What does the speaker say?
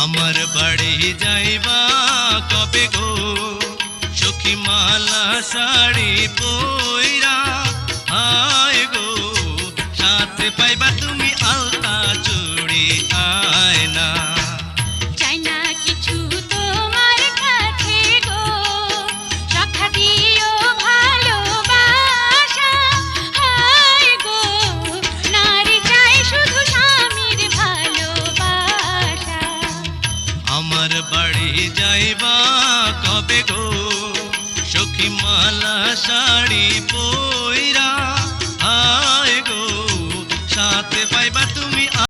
আমার বাড়ি যাইবা কবে গো সখী মালা শাড়ি পইরা আয় গো সাথে পাইবা তুমি আলতা চুড়ি আয়না চাই না কিছু তোমার কাছে গো রক্ষা দিও ভালোবাসা হায় গো নারী চাই শুধু স্বামীর ভালোবাসা আমার বাড়ি যাইবা কবে গো সখী মালা শাড়ি